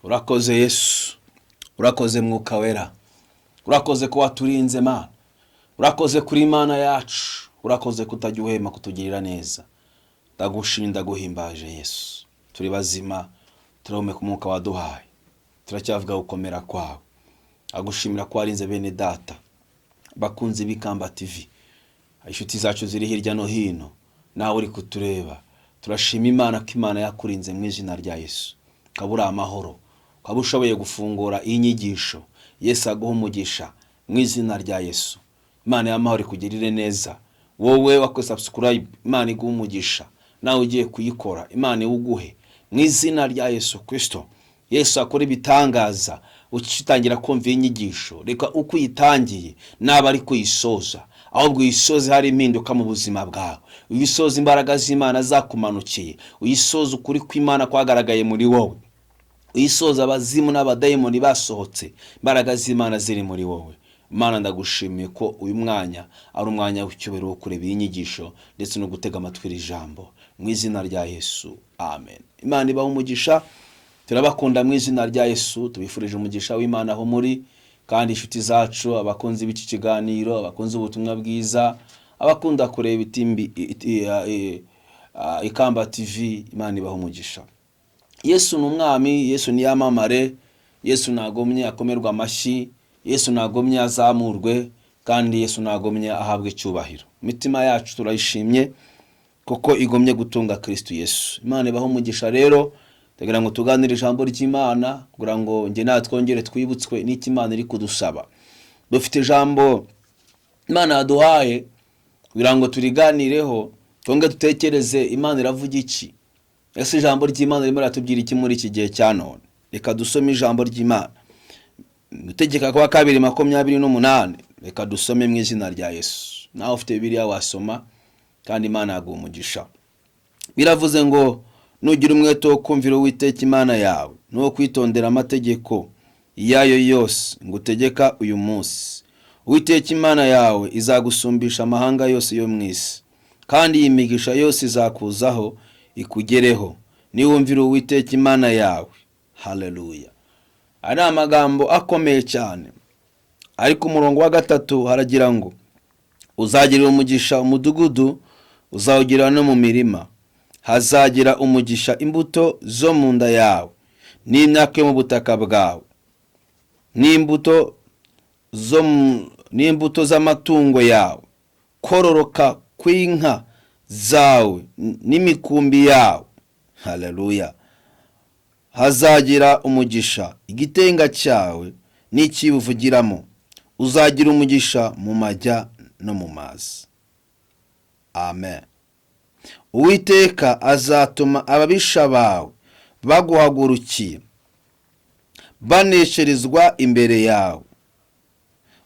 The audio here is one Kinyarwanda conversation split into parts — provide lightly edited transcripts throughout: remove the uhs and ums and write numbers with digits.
Urakoze Yesu, urakoze Mwuka Wera, urakoze ko waturinze Mana, urakoze kuri Imana yacu, urakoze kutajya uhema kutugirira neza. Ndagushimira ndaguhimbaje Yesu, turi bazima, turahumeka umwuka waduhaye, turacyavuga gukomera kwawe. Agushimira ko warinze bene data bakunze bikamba TV, inshuti zacu ziri hirya no hino, nawe uri kutureba. Turashima Imana ko Imana yakurinze mu izina rya Yesu, kabura amahoro, ukaba ushoboye gufungura iyi nyigisho. Yesu aguha umugisha mu izina rya Yesu. Imana y'amahoro ikugirire neza. Wowe wakoze subscribe, Imana iguha umugisha. Nawe ugiye kuyikora, Imana iwuguhe mu izina rya Yesu Kristo. Yesu akora ibitangaza ukitangira kumva inyigisho. Reka uko yitangiye naba ari kuyisoza, ahubwo uyisoze hari impinduka mu buzima bwawe. Uyisoze imbaraga z'Imana zakumanukiye, uyisoze ukuri kw'Imana kwagaragaye muri wowe, uyisoza abazimu n'abadayimoni basohotse, imbaraga z'Imana ziri muri wowe. Imana ndagushimiye ko uyu mwanya ari umwanya w'icyubahiro wo kureba inyigisho ndetse no gutega amatwi ijambo mu izina rya Yesu. Amen. Imana ibahe umugisha. Turabakunda mu izina rya Yesu, tubifurije umugisha w'Imana aho muri, kandi inshuti zacu, abakunzi b'iki kiganiro, abakunzi ubutumwa bwiza, abakunda kureba itimbi ikamba TV, Imana ibahe umugisha. Yesu ni umwami, Yesu ni yamamare, Yesu nagomye akomerwa amashyi, Yesu nagomye azamurwe, kandi Yesu nagomye ahabwe icyubahiro. Mitima yacu turayishimye kuko igomye gutunga Kristo Yesu. Imana ibahe umugisha. Rero tegira ngo tuganire ijambo ry'Imana kugira ngo nge natwongere twibutswe n'iki Imana iri kudusaba. Dufite ijambo Imana yaduhaye kugira ngo turiganireho, twonge dutekereze Imana iravuga iki. Ese ijambo ry'Imana rimwe ratubwira iki muri iki gihe cya none? Reka dusome ijambo ry'Imana. Gutegeka kwa 2:28. Reka dusome mu izina rya Yesu. Nawe ufite Bibiliya wasoma, kandi Imana yaguha umugisha. Biravuze ngo nugira umwete wo kumvira Uwiteka Imana yawe, no kwitondera amategeko yayo yose ngutegeka uyu munsi. Uwiteka Imana yawe izagusumbisha amahanga yose yo mwisi, kandi iyi migisha yose izakuzaho ikugereho niwumvira Uwiteka Imana yawe. Haleluya. Ari amagambo akomeye cyane. Ariko umurongo wa 3 haragira ngo uzagirira umugisha umudugudu, uzawugira no mu mirima. Hazagira umugisha imbuto zo mu nda yawe, n'imyaka yo mu butaka bwawe, n'imbuto z'amatungo yawe, kororoka kw'inka zawe n'imikumbi yawe. Haleluya. Hazagira umugisha igitenga cyawe n'ikibuvugiramo. Uzagira umugisha mu majya no mu mazi. Amen. Uwiteka azatuma ababisha bawe baguhagurukiye banesherezwa imbere yawe.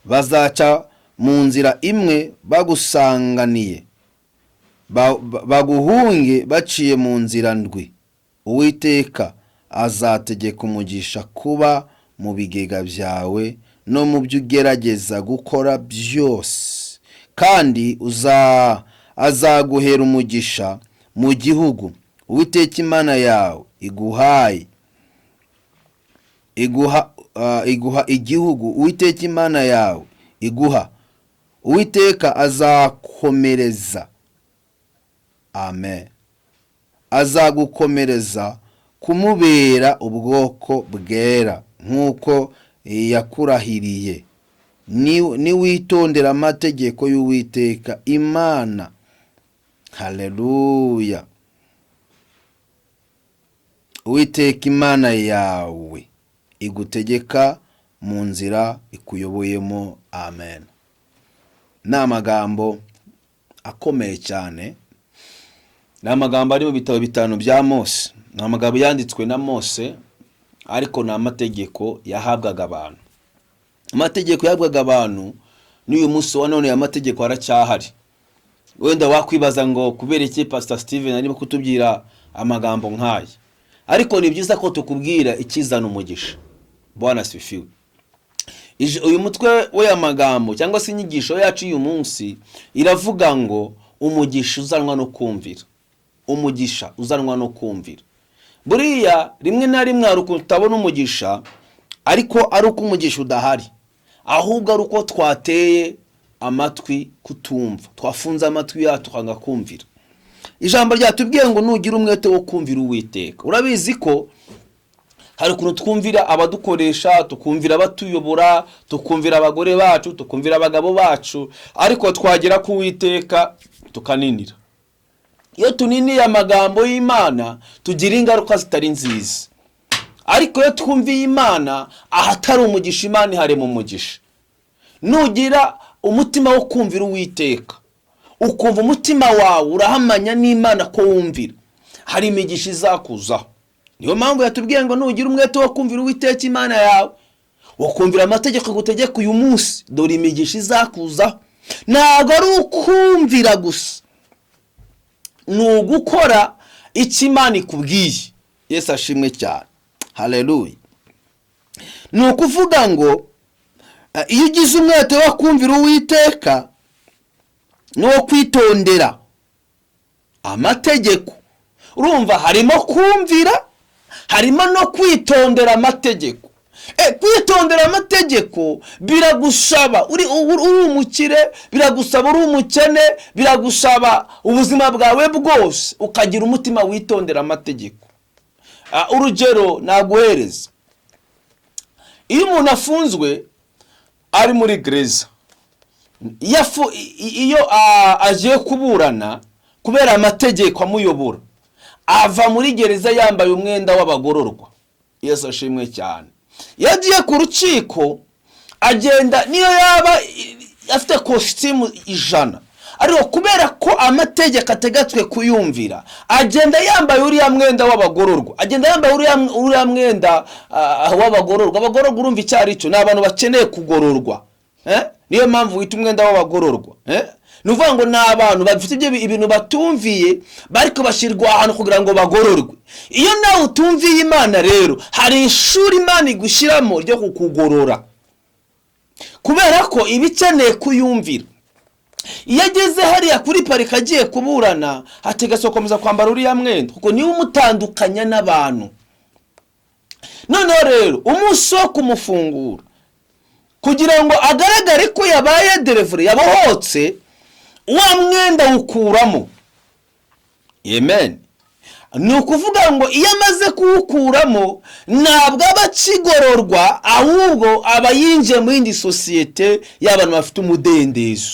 Bazaca mu nzira imwe bagusanganiye, baguhunge baciye mu nzira ndwi. Uwiteka azategeka umugisha kuba mu bigega byawe no mu byo ugerageza gukora byose, kandi azaguhera umugisha mu gihugu Uwiteka Imana yawe iguha igihugu Uwiteka Imana yawe iguha. Uwiteka azakomereza. Amen. Azagukomereza kumubera ubwoko bwera nk'uko yakurahiriye, niwitondera amategeko y'Uwiteka Imana. Haleluya. Uwiteka Imana yawe igutegeka mu nzira ikuyoboyemo. Amen. Ni amagambo akomeye cyane. Ni amagambo ari mu bitabo 5 bya Mose. Ni amagambo yanditswe na Mose, ariko ni amategeko yahabwaga abantu. Amategeko yahabwaga abantu n'uyu munsi wa none amategeko aracyahari. Wenda wakwibaza ngo kubera iki Pst Steven arimo kutubwira amagambo nk'aya. ariko ni byiza ko tukubwira ikizana umugisha. Bwana asifiwe. Uyu mutwe we amagambo cyangwa se inyigisho yacu uyu munsi iravuga ngo umugisha uzanwa no kumvira. Umugisha uzanwa no kumvira. Buriya rimwe na rimwe ari uko tutabona umugisha, ariko ari uko umugisha udahari, ahubwo ari uko twateye amatwi kutumva, twafunze amatwi yacu tukanga kumvira. Ijambo ryatubwiye ngo nugira umwete wo kumvira Uwiteka. Urabizi ko hari ukuntu twumvira abadukoresha, tukumvira abatuyobora, tukumvira abagore bacu, tukumvira abagabo bacu, ariko twagera ku Uwiteka tukaninira. Iyo tuniniye amagambo y'Imana tugira ingaruka zitari nziza, ariko iyo twumviye Imana ahatari umugisha, Imana iharema umugisha. Nugira umutima wo kumvira Uwiteka, ukumva umutima wawe urahamanya n'Imana ko wumvira, hari imigisha izakuzaho. Niyo mpamvu yatubwiye ngo nugira umwete wo kumvira Uwiteka Imana yawe, ukumvira amategeko gutegeka uyu munsi, dore imigisha izakuzaho. Ntabwo ari ukumvira gusa, ni ugukora icyo Imana ikubwiye. Yesu ashimwe cyane. Haleluya. Ni ukuvuga ngo iyo ugize umwete wo kumvira Uwiteka no kwitondera amategeko, urumva harimo kumvira, harimo no kwitondera amategeko. Kwitondera amategeko biragusaba uri umukire, biragusaba uri umukene, biragusaba ubuzima bwawe bwose ukagira umutima witondera amategeko. Urugero naguhereza, iyo umuntu afunzwe ari muri gereza, iyo agiye kuburana kubera amategeko amuyobora, ava muri gereza yambaye umwenda w'abagororwa. Yesu ashimwe cyane. Iyo agiye ku rukiko agenda niyo yaba afite kositimu 100, ariko kubera ko amategeko ategatswe kuyumvira, agenda yambaye uriya mwenda w'abagororwa, agenda yambaye uriya mwenda w'abagororwa. Abagororwa urumva icyo ari cyo, ni abantu bakeneye kugororwa. Niyo mpamvu wita umwenda w'abagororwa. Nuvuga ngo ni abantu bafite ibintu batumviye, bariko bashyirwa ahantu kugira ngo bagororwe. Iyo nawe utumviye Imana rero, hari ishuri Imana igushyiramo ryo kukugorora, kubera ko ibikeneye kuyumvira. Iyo ageze hariya kuri parika agiye kuburana, hategasokomeza kwambara uriya mwenda, kuko niwe umutandukanya n'abantu. Noneho rero umunsi wo kumufungura, kugira ngo agaragare ko yabaye delivery, yabohotse, wa mwenda ukuramo. Amen. Ni ukuvuga ngo iyo amaze kuwukuramo, ntabwo aba akigororwa, ahubwo aba yinjiye mu yindi sosiyete y'abantu bafite umudendezo.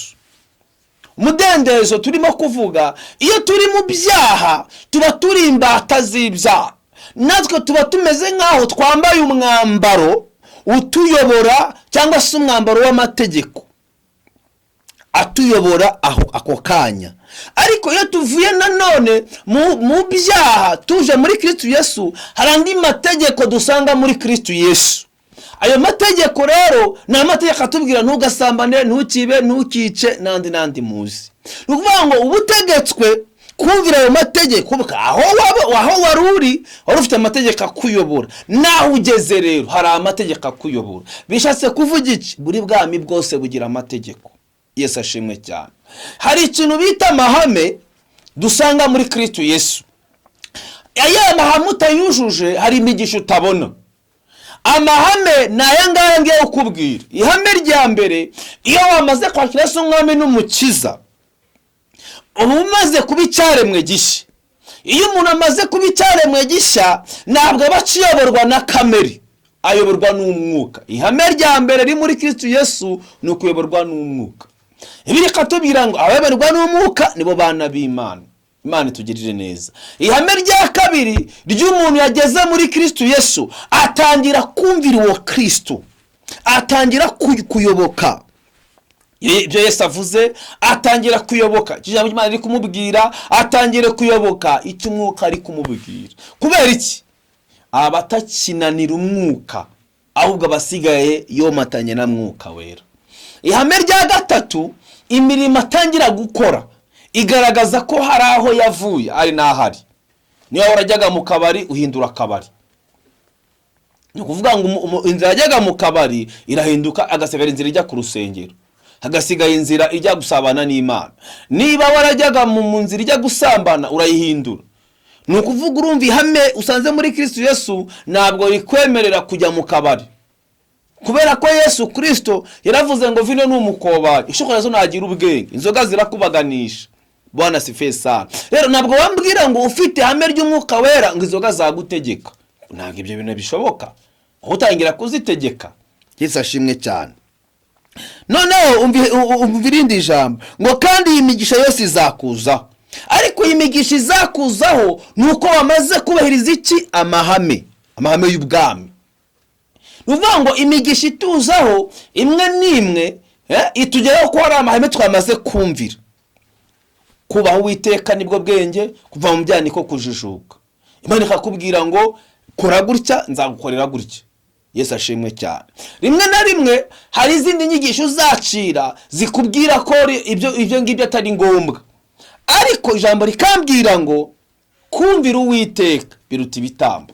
Umudendezo turimo kuvuga, iyo turi mu byaha tuba turi imbata z'ibyaha, natwe tuba tumeze nk'aho twambaye umwambaro utuyobora, cyangwa se umwambaro w'amategeko atuyobora ako kanya. Ariko iyo tuvuye nanone mu byaha tuje muri Kristo Yesu, hari andi mategeko dusanga muri Kristo Yesu. Ayo mategeko rero ni amategeko atubwira ntugasambane, ntukibe, ntukice, nandi muzi. Ni ukuvuga ngo ubutegetswe kumvira ayo mategeko, aho wari ufite amategeko akuyobora. Naho ugeze rero hari amategeko akuyobora. Bishatse kuvuga iki? Buri bwami bwose bugira amategeko. Yesu ashimwe cyane. Hari ikintu bita amahame dusanga muri Kristo Yesu. Aya mahame utayujuje hari imigisha utabona. Amahame ni aya ngaya ngiye kukubwira. Ihame rya mbere, iyo wamaze kwakira Yesu nk'umwami n'umukiza, uba umaze kuba icyaremwe gishya. Iyo umuntu amaze kuba icyaremwe gishya, ntabwo aba akiyoborwa na kamere, ayoborwa n'umwuka. Ihame rya mbere riri muri Kristo Yesu ni ukuyoborwa n'umwuka. Ibiri katubwira ngo abayoborwa n'umwuka nibo bana b'Imana. Imana itugirire neza. Ihame rya kabiri ry'umuntu yageze muri Kristo Yesu, atangira kumvira uwo Kristo, atangira kuyoboka ibyo Yesu avuze, atangira kuyoboka ijambo ry'Imana riri kumubwira, atangira kuyoboka icyo umwuka ari kumubwira. Kubera iki? Abatakinanira umwuka, ahubwo abasigaye yomatanye na mwuka wera. Ihame rya gatatu, imirimo atangira gukora igaragaza ko hari aho yavuye ari n'ahari. niba warajyaga mu kabari uhindura akabari. Ni ukuvuga ngo inzira yajyaga mu kabari irahinduka, agasigara inzira ijya ku rusengero, hagasigaye inzira ijya gusabana n'Imana. Niba warajyaga mu nzira ijya gusambana urayihindura. Ni ukuvuga urumva ihame usanze muri Kristo Yesu ntabwo rikwemerera kujya mu kabari, kubera ko Yesu Kristo yaravuze ngo vino ni umukobari, ishokora zo nagira ubwenge, inzoga zirakubaganisha. Bwana sife sana. Rero ntabwo wambwira ngo ufite ihame ry'umwuka wera ngo inzoga zagutegeka. Ntabwo ibyo bintu bishoboka, utangira kuzitegeka. Yesu ashimwe cyane. Noneho umvirindi ijambo ngo kandi iyi migisha yose izakuzaho. Ariko iyi migisha izakuzaho nuko wamaze kubahiriza iki? Amahame y'ubwami. Nuvuga ngo imigisha ituzaho imwe n'imwe itugeraho ko hari amahame twamaze kumvira. Kubaho Uwiteka nibwo bwenge, kuva mu byaniko kujijuka. Imana ikakubwira ngo kora gutya nzagukorera gutya. Yesu ashimwe cyane. Rimwe na rimwe hari izindi nyigisho uzacira zikubwira ko ibyo ngibyo atari ngombwa, ariko ijambo rikambwira ngo kumvira Uwiteka biruta ibitambo.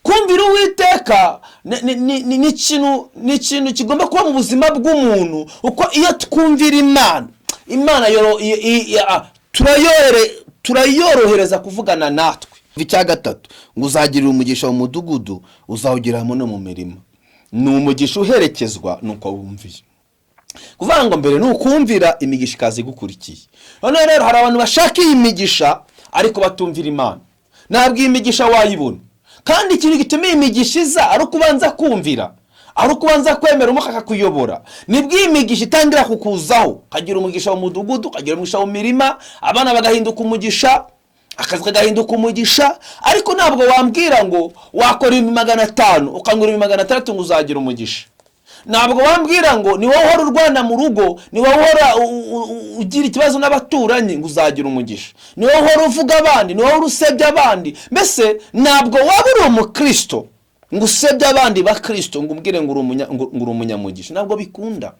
Kumvira Uwiteka ni ikintu kigomba kuba mu buzima bw'umuntu, uko iyo twumvira Imana turayorohereza kuvugana natwe. Icya gatatu ngo uzagirira umugisha mu mudugudu, uzawugiramo no mu mirima. Ni umugisha uherekezwa nuko wumviye. Kuvuga ngo mbere nukumvira imigisha ikaza igukurikiye. None rero hari abantu bashaka iyi migisha ariko batumvira Imana. Ntabwo iyi migisha wayibona. Kandi ikintu gitumye imigisha iza ari ukubanza kumvira, ari ukubanza kwemera umwuka akakuyobora. Nibwo iyi migisha itangira kukuzaho. Kagira umugisha mu mudugudu, kagira umugisha mu mirima, abana bagahinduka umugisha, akazi kagahinduka umugisha. Ariko ntabwo wambwira ngo wakora 500 ukangura 600 ngo uzagira umugisha. Ntabwo wambwira ngo ni wowe uhora urwana mu rugo, ni wowe uhora ugira ikibazo n'abaturanyi ngo uzagira umugisha, ni wowe uhora uvuga abandi, ni wowe urusebya abandi. Mbese ntabwo waba uri umukristo ngo usebye abandi ba Kristo ngo umbwire ngo uri umunyamugisha. Ntabwo bikunda.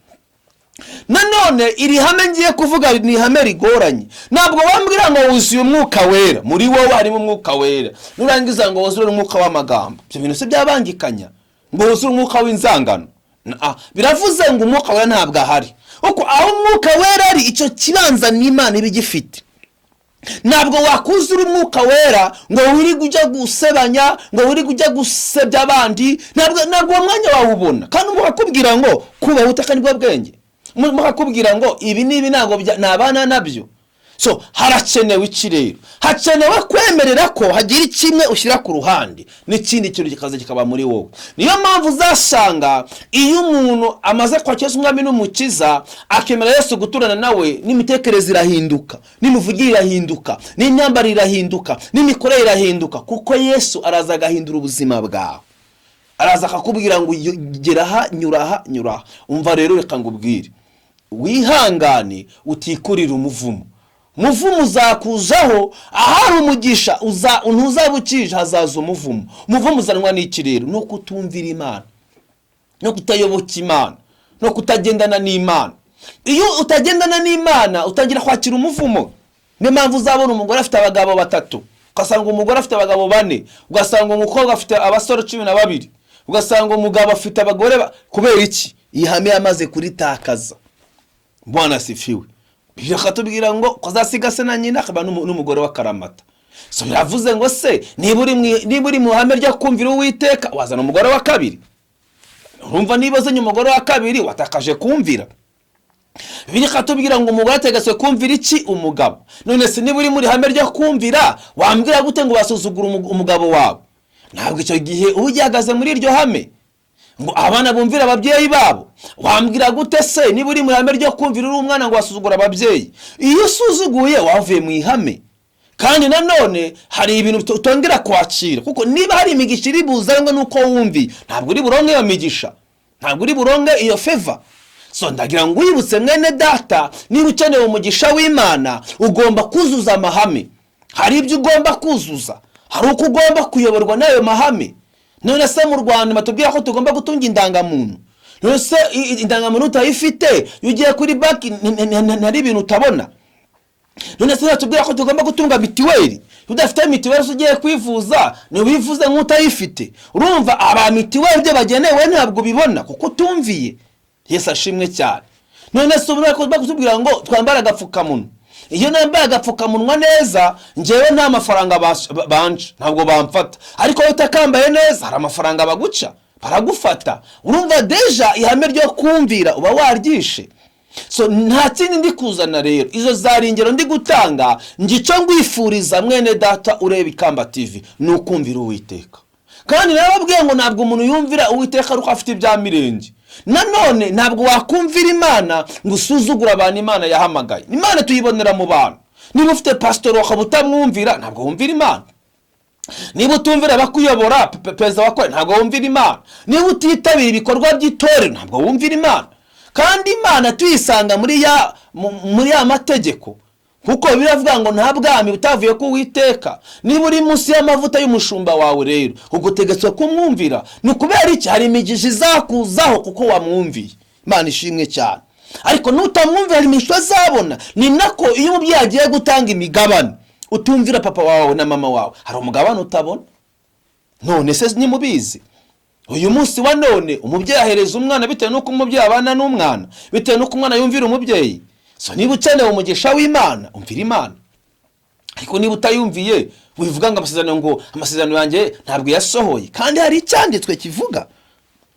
Nanone iri hame ngiye kuvuga ni ihame rigoranye. Ntabwo wambwira ngo wuzuye umwuka wera, muri wowe harimo umwuka wera, nurangiza ngo wuzure umwuka w'amagambo. Ibyo bintu se byabangikanya. Ngo wuzure umwuka w'inzangano. Biravuze ngo umwuka wera ntabwo ahari. Uko aho umwuka wera ari, icyo kibanza n'Imana ibigifite. Ntabwo wakuzura umwuka wera ngo wiri kujya gusebanya, ngo wiri kujya gusebya abandi. Ntabwo umwanya wawubona. Kandi mukakubwira ngo kuba Uwiteka nibwo bwenge, mukakubwira ngo ibi nibi ntabwo nabana nabyo. So harakenewe iki rero? Hakenewe kwemerera ko hagira kimwe ushyira ku ruhande n'ikindi kintu kikaza kikaba muri wowe. Niyo mpamvu uzasanga iyo umuntu amaze kwakira umwami n'umukiza akemera Yesu guturana nawe, n'imitekerereze irahinduka, n'imivugire irahinduka, n'imyambarire irahinduka, n'imikorere irahinduka, kuko Yesu araza agahindura ubuzima bwawe. Araza akakubwira ngo gera aha, nyura aha, nyura aha. Umva rero reka ngubwire, wihangane utikurira umuvumo. Umuvumo uzakuzaho, ahari umugisha ntuzabukije hazaza umuvumo. Umuvumo uzanwa n'iki rero? No kutumvira Imana, no kutayoboka Imana, no kutagendana n'Imana. Iyo utagendana n'Imana utangira kwakira umuvumo. Niyo mpamvu uzabona umugore afite abagabo 3, ugasanga umugore afite abagabo 4, ugasanga umukobwa afite abasore 12, ugasanga umugabo afite abagore kubera iki? Ihame yamaze kuritakaza. Bwana sifiwe. Bibyo katubwira ngo kozasiga se na nyina akaba n'umugore wa karamata. So biravuze ngo se niba uri mu hame ryo kumvira Uwiteka wazana umugore wa kabiri. Urumva niba ze umugore wa kabiri watakaje kumvira. Bibyo katubwira ngo umugore ategetswe kumvira iki? Umugabo. None se niba uri muri hame ryo kumvira wambwira gute ngo basuzugura umugabo wawe? Ntabwo icyo gihe ujyagaze muri iryo hame ngo abana bumvira ababyeyi babo. Wambwira gute se niba uri mu ihame ryo kumvira uri umwana ngo wasuzugura ababyeyi? Iyo usuzuguye wavuye mu ihame. Kandi nanone hari ibintu utongera kwakira, kuko niba hari imigisha iri buzanwe nuko wumvi, ntabwo uri buronke iyo migisha, ntabwo uri buronke iyo favor. So ndagira ngo wibutse mwene data, niba ukeneye umugisha w'Imana ugomba kuzuza amahame. Hari ibyo ugomba kuzuza, hari uko ugomba kuyoborwa n'ayo mahame. None se mu Rwanda batubwira ko tugomba gutunga indangamuntu. None se indangamuntu utayifite ugiye kuri banki ntari ibintu utabona. none se tubwira ko tugomba gutunga mitiweli, udafite mitiweli ugiye kwivuza ni wivuze nk'utayifite. Urumva aba mitiweli byo bagenewe ntabwo bibona kuko utumviye. Yesu ashimwe cyane. None se ubura ko bakutubwira ngo twambara agapfukamunwa, iyo nambaye agapfukamunwa neza ngewe nta mafaranga banje ntabwo bamfata, ariko utakambaye neza hari amafaranga baguca baragufata. Urumva deja ihame ryo kumvira uba waryishe. So nta kindi ndi kuzana rero, izo zaringero ndi gutanga ngico ngwifuriza mwene data ureba Ikamba TV ni ukumvira Uwiteka. Kandi narababwiye ngo ntabwo umuntu yumvira Uwiteka ruko afite ibya mirenge. Nanone ntabwo wakumvira Imana ngo usuzugura abantu Imana yahamagaye. Imana tuyibonera mu bantu. Niba ufite pastor wakabutamwumvira ntabwo wumvira Imana. Niba utumvira bakuyobora perezida wakwe ntabwo wumvira Imana. Niba utitabira ibikorwa by'itorero ntabwo wumvira Imana. Kandi Imana tuyisanga muri ya mategeko, kuko biravuga ngo nta bwami butavuye ku Uwiteka. Niba uri munsi y'amavuta y'umushumba wawe rero ugutegetswe kumwumvira, ni kubera iki? Hari imigisha izakuzaho kuko wamwumviye. Imana ishimwe cyane. Ariko nutamwumvira hari imigisha azabona. Ni nako iyo umubyeyi agiye gutanga imigabane utumvira papa wawe na mama wawe hari umugabane utabona. None se ni mubizi uyu munsi wa none umubyeyi ahereza umwana bitewe nuko umubyeyi abana n'umwana, bitewe nuko umwana yumvira umubyeyi. So niba ukeneye umugisha w'Imana umvira Imana. Ariko niba utayumviye wivuga ngo amasezerano yanjye ntabwo yasohoye. Kandi hari icyanditswe kivuga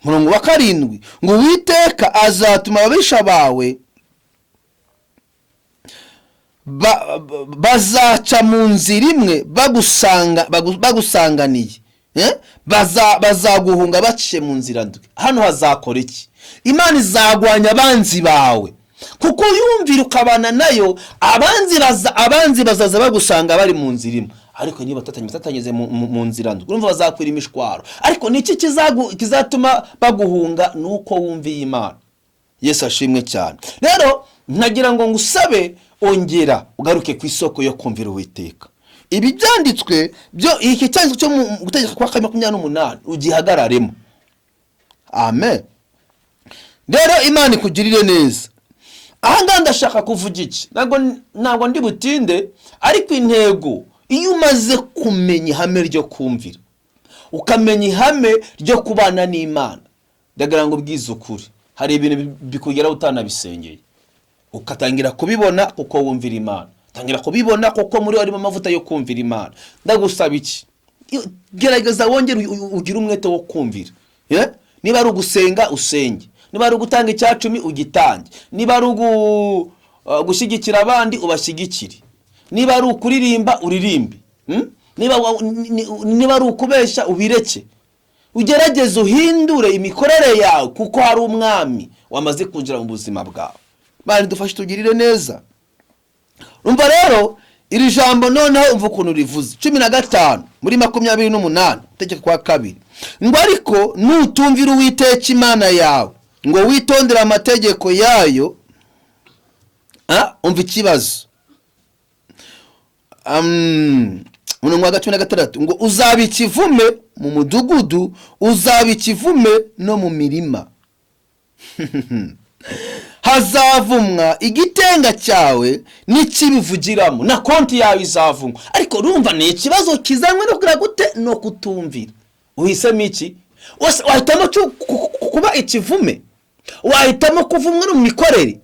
murongo wa 7 ngo Uwiteka azatuma ababisha bawe bazaca mu nzira imwe bagusanganiye, bazaguhunga baciye mu nzira ndwi. Hano hazakora iki? Imana izagwanya abanzi bawe kuko yumvira ukabana nayo. Abanzi bazaza bagusanga bari mu nzira imwe, ariko niba tatanyeze mu nzira ndwi urumva bazakwira imishwaro. Ariko niki kizatuma baguhunga? Nuko wumviye Imana. Yesu ashimwe cyane. Rero nagira ngo ngusabe ongera ugaruke ku isoko yo kumvira Uwiteka. Ibi byanditswe byo iki cyanditswe cyo mu gutegeka kwa 28 ugihagararemo. Amen. Rero Imana ikugirire neza. Aha ndashaka kuvuga iki? Ntabwo ndi butinde, ariko intego iyo umaze kumenya ihame ryo kumvira, ukamenya ihame ryo kubana n'Imana, ndagira ngo bwize ukuri hari ibintu bikugera utanabisengeye, ukatangira kubibona kuko wumvira Imana. Tangira kubibona kuko muri harimo amavuta yo kumvira Imana. Ndagusaba iki? Gerageza wongere ugira umwete wo kumvira. Niba ari ugusenga usenge, niba ari ugutanga icyacumi ugitange, niba ari gushyigikira abandi ubashyigikire, niba ari ukuririmba uririmbe, niba ari ukubesha ubireke. Ugerageze uhindure imikorere yawe kuko hari umwami wamaze kunjira mu buzima bwawe. Bari dufashe tugirire neza. Umva rero iri jambo noneho umva ukuntu rivuze 15 muri 28 tegeka kwa 2 ngo ariko nutumvira Uwiteka Imana yawe ngo witondera amategeko yayo. Umva ikibazo umurongo wa 16 ngo uzaba ikivume mu mudugudu, uzaba ikivume no mu mirima. Hazavumwa igitenga cyawe n'ikibivugiramo, na konti yawe izavumwa. Ariko urumva ni ikibazo kizanwe no kugira gute? No kutumvira. Uhisemo iki? Wahitamo kuba ikivume? Wahitamo kuvumwa no mu mikorere?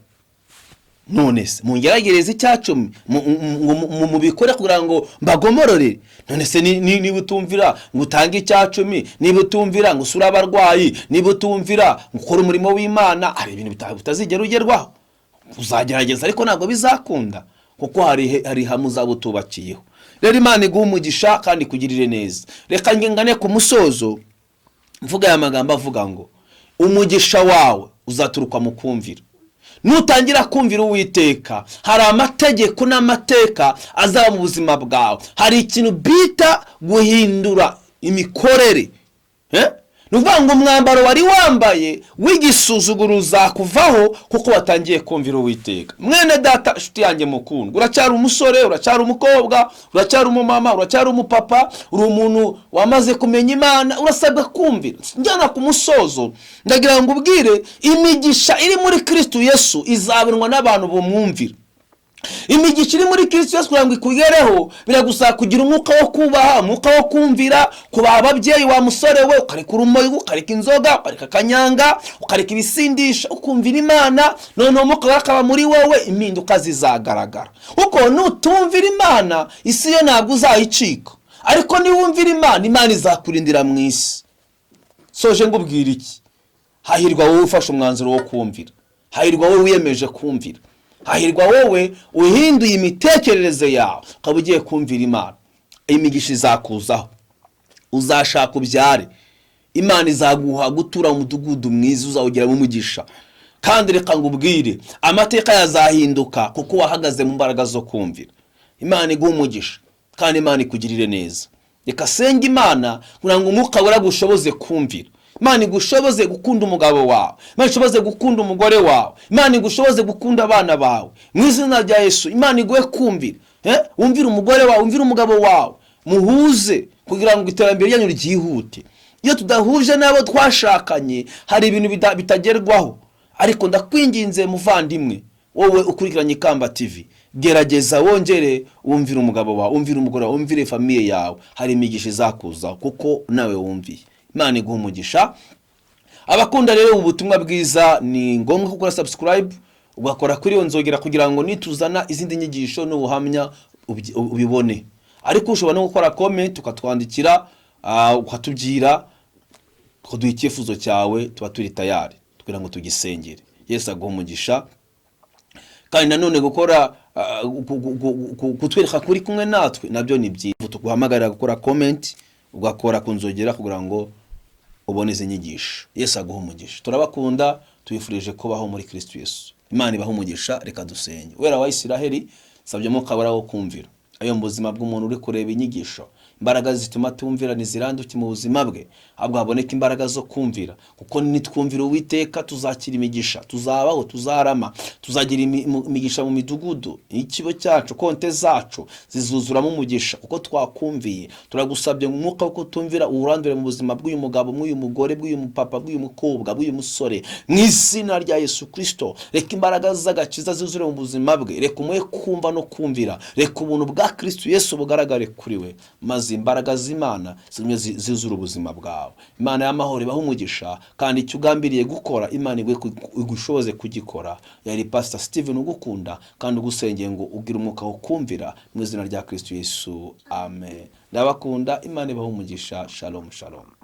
None se mungeragereze icyacumi mu bikore kugira ngo mbagomorore. None se ni butumvira ngo utange icyacumi, ni butumvira ngo usura abarwayi, ni butumvira ngo ukora umurimo w'Imana, ari ibintu bitazigera ugerwaho. Uzagerageza ariko ntabwo bizakunda kuko hari hamuza butubakiyeho. Rero Imana iguha umugisha kandi kugirire neza. Reka ngengane ku musozo mvuga ya magambo avuga ngo umugisha wawe uzaturuka mu kumvira. Nutangira kumvira Uwiteka hari amategeko n'amateka azaba mu buzima bwawe. Hari ikintu bita guhindura imikorere. Nuvuga ngo umwambaro wari wambaye w'igisuzuguro uzakuvaho kuko watangiye kumvira Uwiteka. Mwene data nshuti yanjye mukundwa, uracyari umusore, uracyari umukobwa, uracyari umumama, uracyari umupapa, uri umuntu wamaze kumenya Imana, urasabwa kumvira. Njyana ku musozo ndagira ngo ubwire imigisha iri muri Kristo Yesu izabonwa n'abantu bumwumvira. imigisha iri muri Kristo Yesu kugira ngo ikugereho biragusaba kugira umwuka wo kubaha, umwuka wo kumvira, kubaha ababyeyi wa musore we, ukareka urumogi, ukareka inzoga, ukareka kanyanga, ukareka ibisindisha, ukumvira Imana, noneho umwuka akaba muri wowe, impinduka zizagaragara. Kuko nutumvira Imana isi yo ntabwo uzayicika, ariko niwumvira Imana, Imana izakurindira mu isi. Soje ngubwira iki? Hahirwa wowe ufashe umwanzuro wo kumvira, hahirwa wowe wiyemeje kumvira, hahirwa wowe uhinduye imitekerereze yawe ukaba ugiye kumvira Imana. Imigisha izakuzaho, uzashaka ubyare, Imana izaguha gutura mu mudugudu mwiza, uzawugiramo umugisha. Kandi reka ngubwire, amateka yazahinduka kuko wahagaze mu mbaraga zo kumvira. Imana iguha umugisha kandi Imana ikugirire neza. Reka senga Imana kugira ngo umwuka wera gushoboze kumvira. Imana igushoboze gukunda umugabo wawe, Imana igushoboze gukunda umugore wawe, Imana igushoboze gukunda abana bawe. Mu izina rya Yesu, Imana iguhe kumvira. Wumvira umugore wawe, wumvira umugabo wawe, muhuze kugira ngo iterambere ryanyu ryihute. Iyo tudahuje n'abo twashakanye hari ibintu bitagerwaho. Ariko ndakwinginze muvandimwe, wowe ukurikiranye Ikamba TV, gerageza wongere wumvira umugabo wawe, wumvira umugore wawe, wumvire famiye yawe, hari imigisha izakuzaho kuko nawe wumviye. Imana iguha umugisha. Abakunda rero ubutumwa bwiza ni ngombwa gukora subscribe, ugakora kuri iyo nzogera kugira ngo nituzana izindi nyigisho n'ubuhamya ubibone. Ariko ushobora no gukora comment ukatwandikira, ukatubwira kuduha icyifuzo cyawe, tuba turi tayari kugira ngo tugisengere. Yesu aguha umugisha. Kandi nanone gukora kutwereka kuri kumwe natwe nabyo ni byiza. Tuguhamagarira gukora comment, ugakora kunzogera kugira ngo uboneze inyigisho. Yesu aguha umugisha. Turabakunda, tuyifurije kubaho muri Kristo Yesu. Imana ibaha umugisha. Reka dusenge. Wera wa Isiraheli, savye mo kabara wo kumvira. Ayo mu buzima bw'umuntu uri kureba inyigisho, imbaraga zituma tumvira niziranduke mu buzima bwe, ahubwo haboneka imbaraga zo kumvira. Kuko nitwumvira Uwiteka tuzakira imigisha, tuzabaho, tuzarama, tuzagira imigisha mu midugudu, ikibo cyacu, konti zacu zizuzuramo umugisha kuko twakumviye. Turagusabye umwuka wo kutumvira urandure mu buzima bw'uyu mugabo, mw'uyu mugore, bw'uyu mupapa, bw'uyu mukobwa, bw'uyu musore, mu izina rya Yesu Kristo. Reka imbaraga z'agakiza zizure mu buzima bwe, reka umuhe kumva no kumvira, reka ubuntu bwa Kristo Yesu bugaragare kuri we, maze imbaraga z'Imana zimwe zizura ubuzima bwawe. Imana y'amahoro ibaha umugisha, kandi icyo ugambiriye gukora Imana igushoboze kugikora. Yari Pst Steven ugukunda kandi ugusengeye ngo ugire umwuka wo kumvira mu izina rya Kristo Yesu. Amen. Ndabakunda. Imana ibaha umugisha. Shalom shalom.